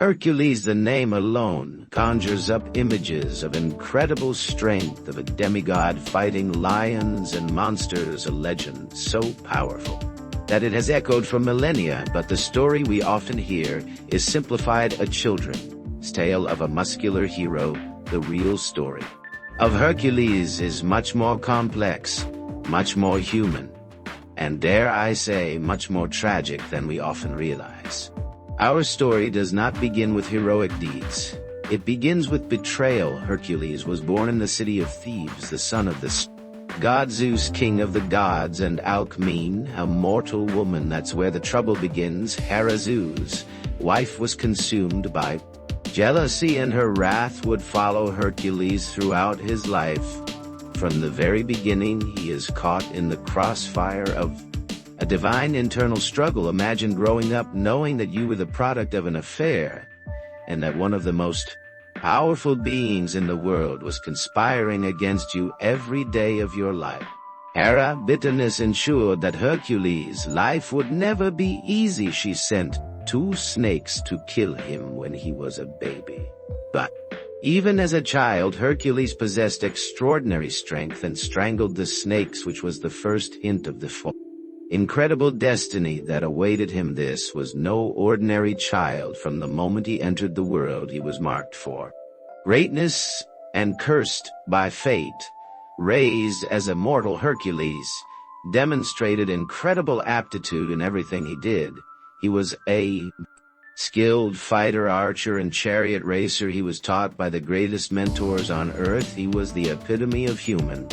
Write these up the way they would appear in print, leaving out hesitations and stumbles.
Hercules, the name alone, conjures up images of incredible strength, of a demigod fighting lions and monsters, a legend so powerful that it has echoed for millennia, but the story we often hear is simplified a children's tale of a muscular hero. The real story of Hercules is much more complex, much more human, and dare I say, much more tragic than we often realize. Our story does not begin with heroic deeds. It begins with betrayal. Hercules was born in the city of Thebes, the son of the god Zeus, king of the gods, and Alcmene, a mortal woman. That's where the trouble begins. Hera, Zeus' wife, was consumed by jealousy, and her wrath would follow Hercules throughout his life. From the very beginning, he is caught in the crossfire of a divine internal struggle. Imagine growing up knowing that you were the product of an affair, and that one of the most powerful beings in the world was conspiring against you every day of your life. Hera, bitterness ensured that Hercules' life would never be easy. She sent 2 snakes to kill him when he was a baby. But even as a child, Hercules possessed extraordinary strength and strangled the snakes, which was the first hint of the incredible destiny that awaited him. This was no ordinary child. From the moment he entered the world, he was marked for greatness and cursed by fate. Raised as a mortal, Hercules demonstrated incredible aptitude in everything he did. He was a skilled fighter, archer, and chariot racer. He was taught by the greatest mentors on earth. He was the epitome of human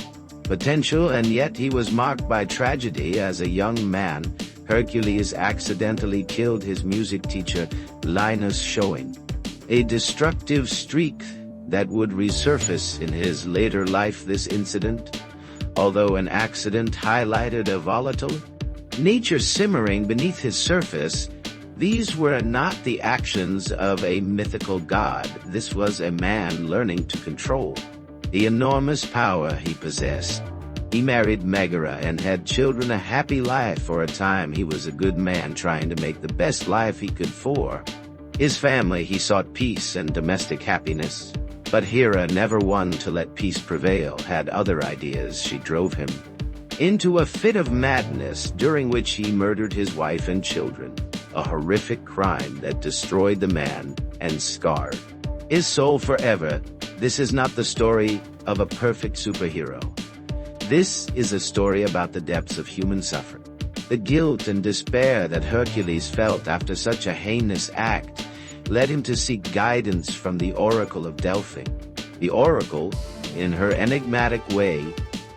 potential, and yet he was marked by tragedy. As a young man, Hercules accidentally killed his music teacher, Linus, showing a destructive streak that would resurface in his later life. This incident, although an accident, highlighted a volatile nature simmering beneath his surface. These were not the actions of a mythical god. This was a man learning to control the enormous power he possessed. He married Megara and had children. A happy life. For a time, he was a good man trying to make the best life he could for his family. He sought peace and domestic happiness, but Hera, never one to let peace prevail, had other ideas. She drove him into a fit of madness, during which he murdered his wife and children, a horrific crime that destroyed the man and scarred his soul forever. This is not the story of a perfect superhero. This is a story about the depths of human suffering. The guilt and despair that Hercules felt after such a heinous act led him to seek guidance from the Oracle of Delphi. The Oracle, in her enigmatic way,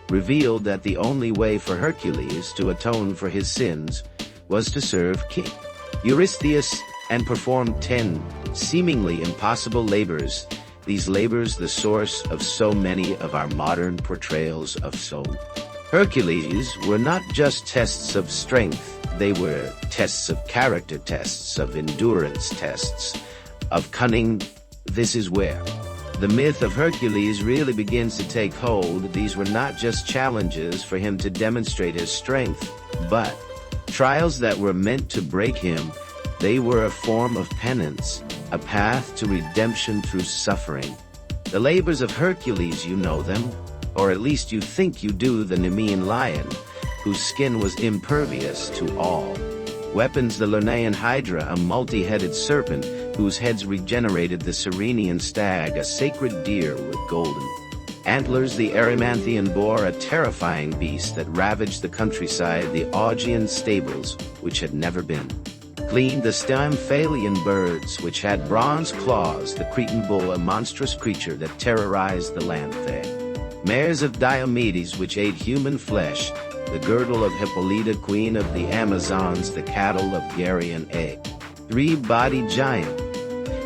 revealed that the only way for Hercules to atone for his sins was to serve King Eurystheus and perform 10 seemingly impossible labors. These labors, the source of so many of our modern portrayals of soul. Hercules were not just tests of strength, they were tests of character, tests of endurance, tests of cunning. This is where the myth of Hercules really begins to take hold. These were not just challenges for him to demonstrate his strength, but trials that were meant to break him. They were a form of penance, a path to redemption through suffering. The labors of Hercules, you know them, or at least you think you do. The Nemean lion, whose skin was impervious to all weapons. The Lernaean hydra, a multi-headed serpent whose heads regenerated. The Cerenian stag, a sacred deer with golden antlers. The Erymanthian boar, a terrifying beast that ravaged the countryside. The Augean stables, which had never been cleaned. The Stymphalian birds, which had bronze claws. The Cretan bull, a monstrous creature that terrorized the land. The mares of Diomedes, which ate human flesh. The girdle of Hippolyta, queen of the Amazons. The cattle of Geryon, a 3-bodied giant.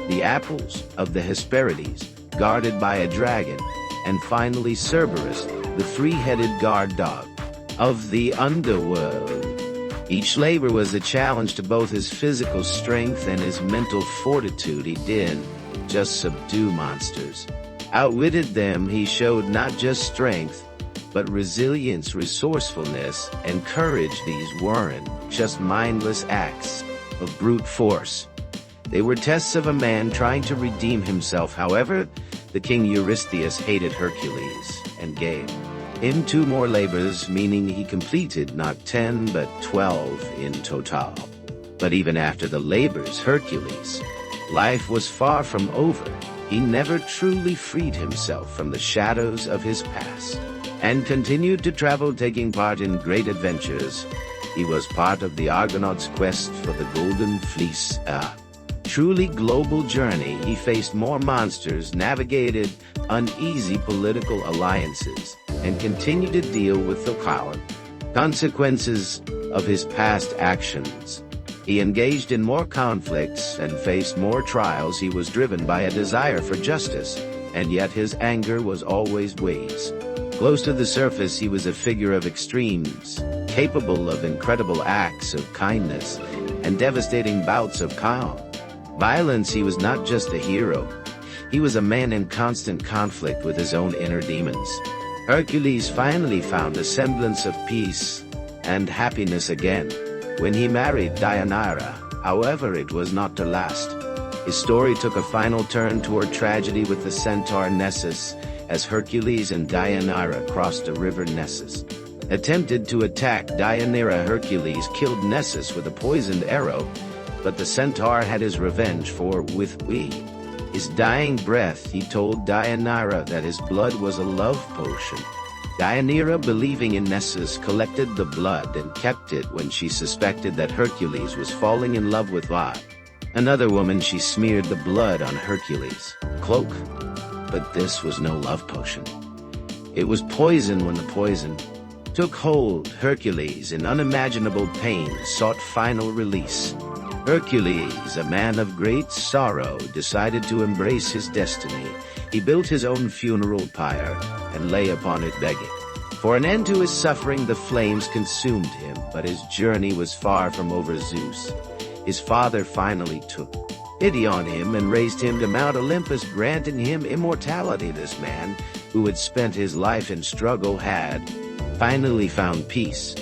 The apples of the Hesperides, guarded by a dragon. And finally Cerberus, the 3-headed guard dog of the underworld. Each labor was a challenge to both his physical strength and his mental fortitude. He didn't just subdue monsters, outwitted them. He showed not just strength, but resilience, resourcefulness, and courage. These weren't just mindless acts of brute force. They were tests of a man trying to redeem himself. However, the king Eurystheus hated Hercules and gave him 2 more labors, meaning he completed not 10 but 12 in total. But even after the labors, Hercules' life was far from over. He never truly freed himself from the shadows of his past and continued to travel, taking part in great adventures. He was part of the Argonauts' quest for the Golden Fleece, a truly global journey. He faced more monsters, navigated uneasy political alliances, and continued to deal with the consequences of his past actions. He engaged in more conflicts and faced more trials. He was driven by a desire for justice, and yet his anger was always ways. Close to the surface, he was a figure of extremes, capable of incredible acts of kindness and devastating bouts of calm violence. He was not just a hero. He was a man in constant conflict with his own inner demons. Hercules finally found a semblance of peace and happiness again when he married Deianira. However, it was not to last. His story took a final turn toward tragedy with the centaur Nessus, as Hercules and Deianira crossed the river Nessus. Attempted to attack Deianira, Hercules killed Nessus with a poisoned arrow, but the centaur had his revenge, for with his dying breath he told Deianira that his blood was a love potion. Deianira, believing in Nessus, collected the blood and kept it. When she suspected that Hercules was falling in love with another woman, she smeared the blood on Hercules' cloak. But this was no love potion. It was poison. When the poison took hold, Hercules, in unimaginable pain, sought final release. Hercules, a man of great sorrow, decided to embrace his destiny. He built his own funeral pyre and lay upon it begging for an end to his suffering. The flames consumed him, but his journey was far from over. Zeus, his father, finally took pity on him and raised him to Mount Olympus, granting him immortality. This man, who had spent his life in struggle, had finally found peace.